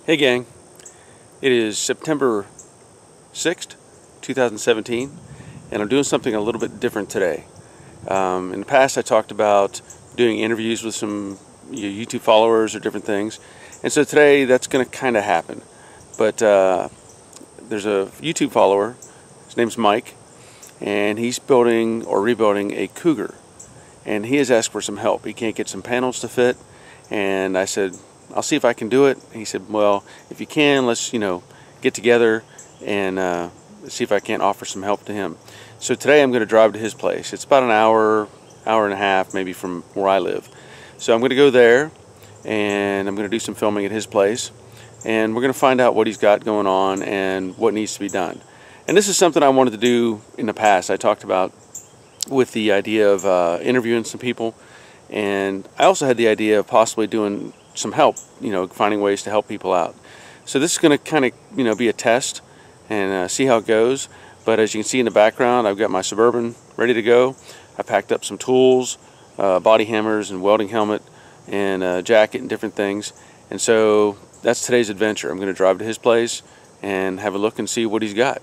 Hey gang, it is September 6th, 2017, and I'm doing something a little bit different today. In the past I talked about doing interviews with some YouTube followers or different things, and so today that's going to kind of happen. But there's a YouTube follower, his name's Mike, and he's building or rebuilding a Cougar, and he has asked for some help. He can't get some panels to fit, and I said, I'll see if I can do it. He said, well, if you can, let's get together and see if I can't offer some help to him. So today I'm going to drive to his place. It's about an hour and a half maybe from where I live. So I'm going to go there and I'm going to do some filming at his place, and we're going to find out what he's got going on and what needs to be done. And this is something I wanted to do in the past. I talked about with the idea of interviewing some people, and I also had the idea of possibly doing some help, finding ways to help people out. So this is going to kind of be a test and see how it goes. But as you can see in the background, I've got my Suburban ready to go. I packed up some tools, body hammers and welding helmet and a jacket and different things. And so that's today's adventure. I'm going to drive to his place and have a look and see what he's got.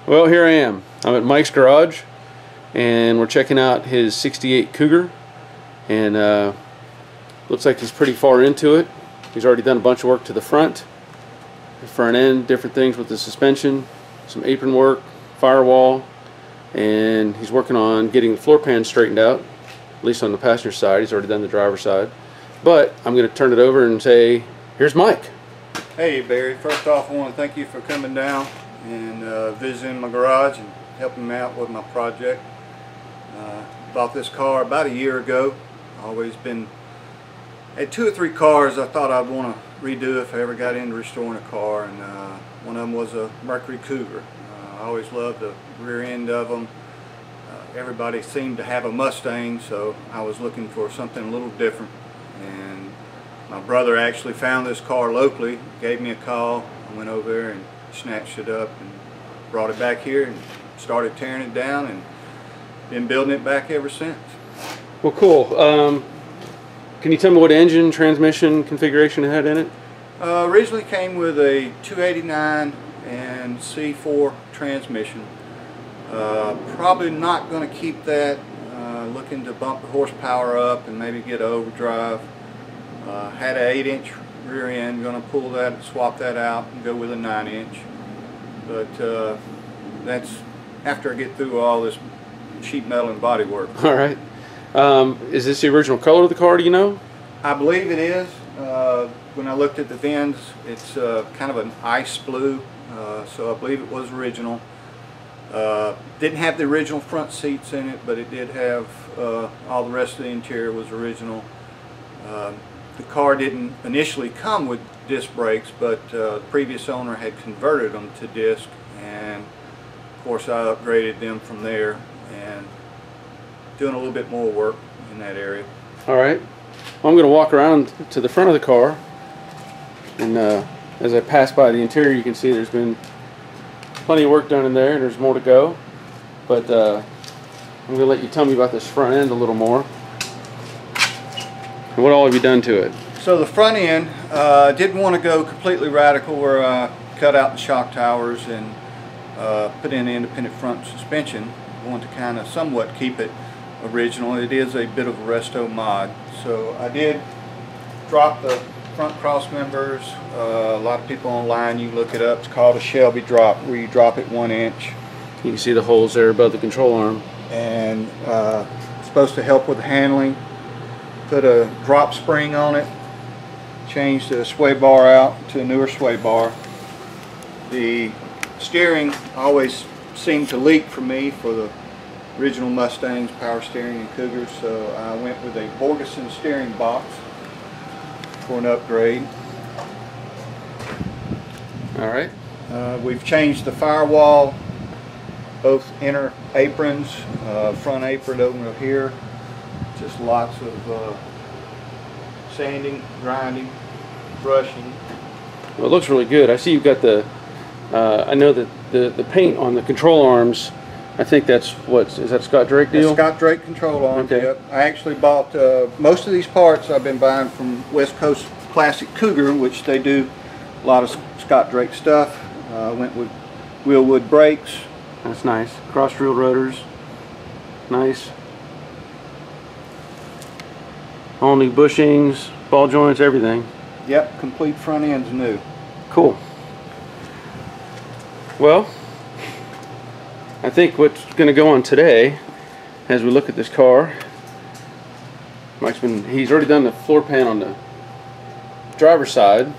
Well, here I am. I'm at Mike's garage, and we're checking out his '68 Cougar, and looks like he's pretty far into it. He's already done a bunch of work to the front end, different things with the suspension, some apron work, firewall, and he's working on getting the floor pan straightened out, at least on the passenger side. He's already done the driver's side. But I'm going to turn it over and say, here's Mike. Hey Barry, first off I want to thank you for coming down and visiting my garage and helping me out with my project. Bought this car about a year ago. Always had 2 or 3 cars I thought I'd want to redo if I ever got into restoring a car, and one of them was a Mercury Cougar. I always loved the rear end of them. Everybody seemed to have a Mustang, so I was looking for something a little different, and my brother actually found this car locally, gave me a call. I went over there and snatched it up and brought it back here and started tearing it down, and been building it back ever since. Well, cool. Can you tell me what engine, transmission configuration it had in it? Originally came with a 289 and C4 transmission. Probably not going to keep that. Looking to bump the horsepower up and maybe get an overdrive. Had an 8-inch rear end. Going to pull that, swap that out, and go with a 9-inch. But that's after I get through all this sheet metal and body work. All right. Is this the original color of the car, do you know? I believe it is. When I looked at the VINs, it's kind of an ice blue, so I believe it was original. Didn't have the original front seats in it, but it did have all the rest of the interior was original. The car didn't initially come with disc brakes, but the previous owner had converted them to disc, and of course I upgraded them from there and doing a little bit more work in that area. All right. Well, I'm going to walk around to the front of the car, and as I pass by the interior, you can see there's been plenty of work done in there, and there's more to go. But I'm going to let you tell me about this front end a little more. And what all have you done to it? So the front end, didn't want to go completely radical where I cut out the shock towers and put in the independent front suspension. I want to kind of somewhat keep it original. It is a bit of a resto mod. So I did drop the front cross members. A lot of people online, you can look it up, it's called a Shelby drop, where you drop it 1 inch. You can see the holes there above the control arm. And it's supposed to help with handling. Put a drop spring on it, changed the sway bar out to a newer sway bar. The steering always seemed to leak for me for the original Mustangs, power steering, and Cougars, so I went with a Borgeson steering box for an upgrade. All right. We've changed the firewall, both inner aprons, front apron over here. Just lots of sanding, grinding, brushing. Well, it looks really good. I see you've got the I know that the paint on the control arms I think that's is that Scott Drake deal? Scott Drake control arms. Okay. Yep. I actually bought most of these parts. I've been buying from West Coast Plastic Cougar, which they do a lot of Scott Drake stuff. Went with wheel wood brakes. That's nice. Cross reel rotors. Nice. All new bushings, ball joints, everything. Yep, complete front end's new. Cool. Well, I think what's going to go on today, as we look at this car, he's already done the floor pan on the driver's side,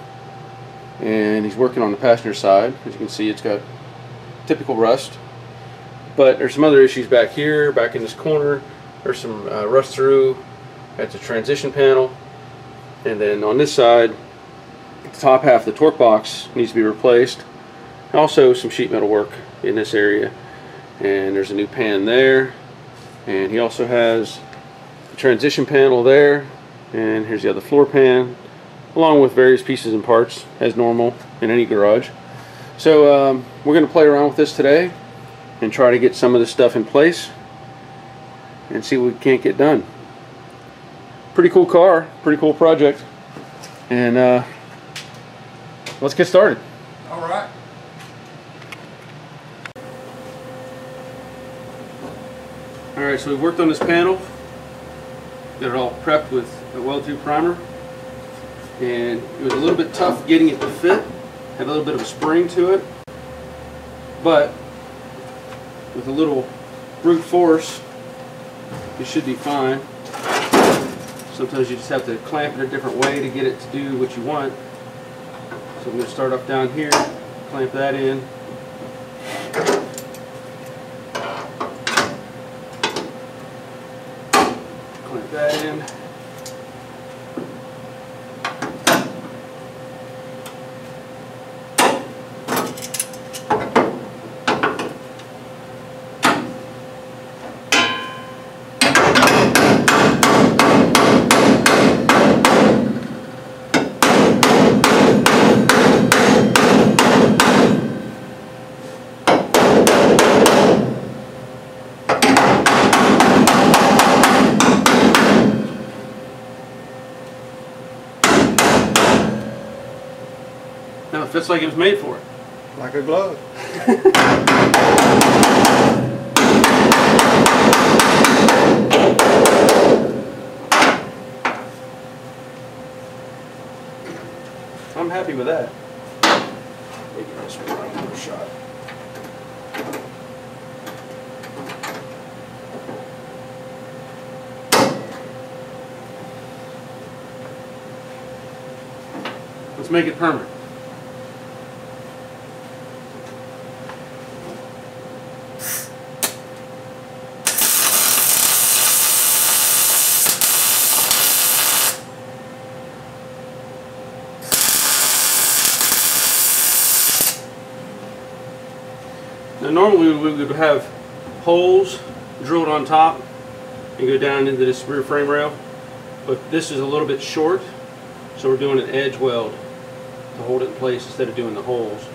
and he's working on the passenger side. As you can see, it's got typical rust, but there's some other issues back here, back in this corner. There's some rust through at the transition panel, and then on this side, the top half of the torque box needs to be replaced. Also some sheet metal work in this area, and there's a new pan there, and he also has the transition panel there, and here's the other floor pan, along with various pieces and parts as normal in any garage. So we're going to play around with this today and try to get some of this stuff in place and see what we can't get done. Pretty cool car, pretty cool project, and let's get started. All right. Alright, so we've worked on this panel, got it all prepped with a weld-through primer, and it was a little bit tough getting it to fit, had a little bit of a spring to it, but with a little brute force it should be fine. Sometimes you just have to clamp it a different way to get it to do what you want. So I'm going to start off down here, clamp that in. Clamp that in. Now it fits like it was made for it. Like a glove. I'm happy with that. Let me give this one a shot. Let's make it permanent. Now normally we would have holes drilled on top and go down into this rear frame rail, but this is a little bit short, so we're doing an edge weld to hold it in place instead of doing the holes.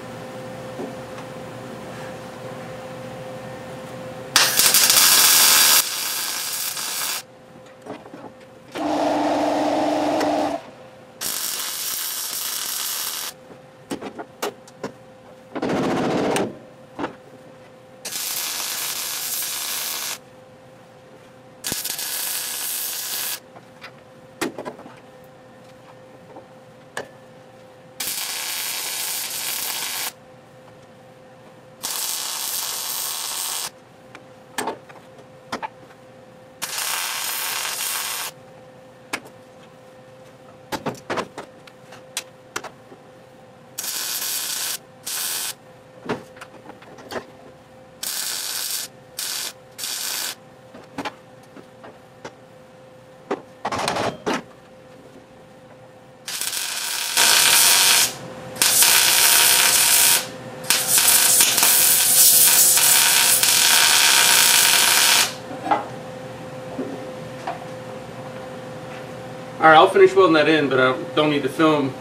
Alright, I'll finish welding that in, but I don't need to film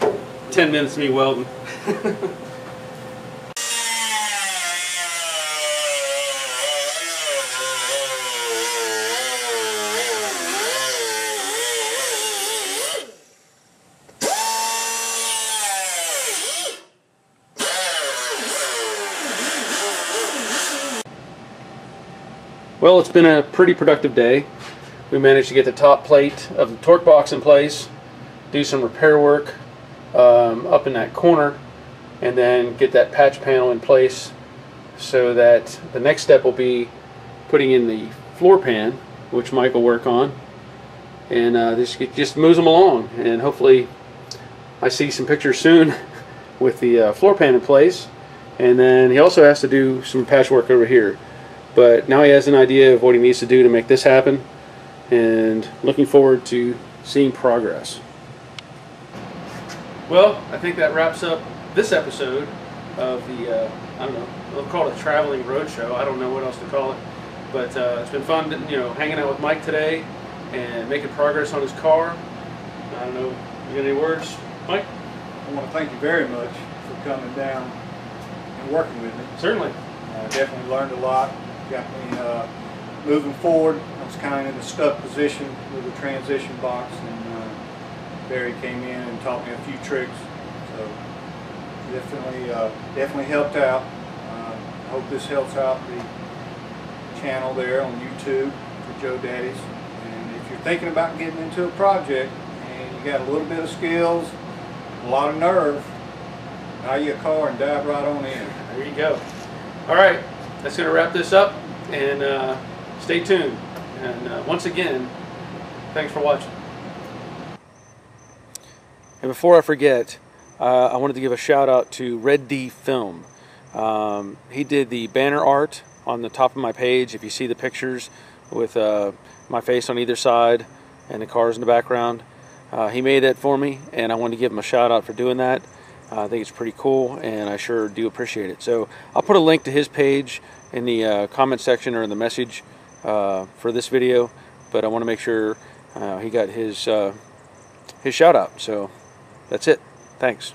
10 minutes of me welding. Well, it's been a pretty productive day. We managed to get the top plate of the torque box in place, do some repair work up in that corner, and then get that patch panel in place so that the next step will be putting in the floor pan, which Mike will work on, and this just moves them along, and hopefully I see some pictures soon with the floor pan in place. And then he also has to do some patchwork over here. But now he has an idea of what he needs to do to make this happen, and looking forward to seeing progress. Well, I think that wraps up this episode of the, I don't know, we'll call it a traveling road show. I don't know what else to call it. But it's been fun, hanging out with Mike today and making progress on his car. I don't know, you got any words, Mike? I want to thank you very much for coming down and working with me. Certainly. Definitely learned a lot. Got me moving forward. I was kind of in a stuck position with the transition box, and Barry came in and taught me a few tricks. So definitely helped out. I hope this helps out the channel there on YouTube for Joe Daddies. And if you're thinking about getting into a project and you got a little bit of skills, a lot of nerve, buy you a car and dive right on in. There you go. All right, that's going to wrap this up, and stay tuned. And once again, thanks for watching. And before I forget, I wanted to give a shout out to Red D Film. He did the banner art on the top of my page. If you see the pictures with my face on either side and the cars in the background, he made that for me, and I wanted to give him a shout out for doing that. I think it's pretty cool, and I sure do appreciate it. So I'll put a link to his page in the comment section or in the message for this video, but I want to make sure he got his shout out. So that's it. Thanks.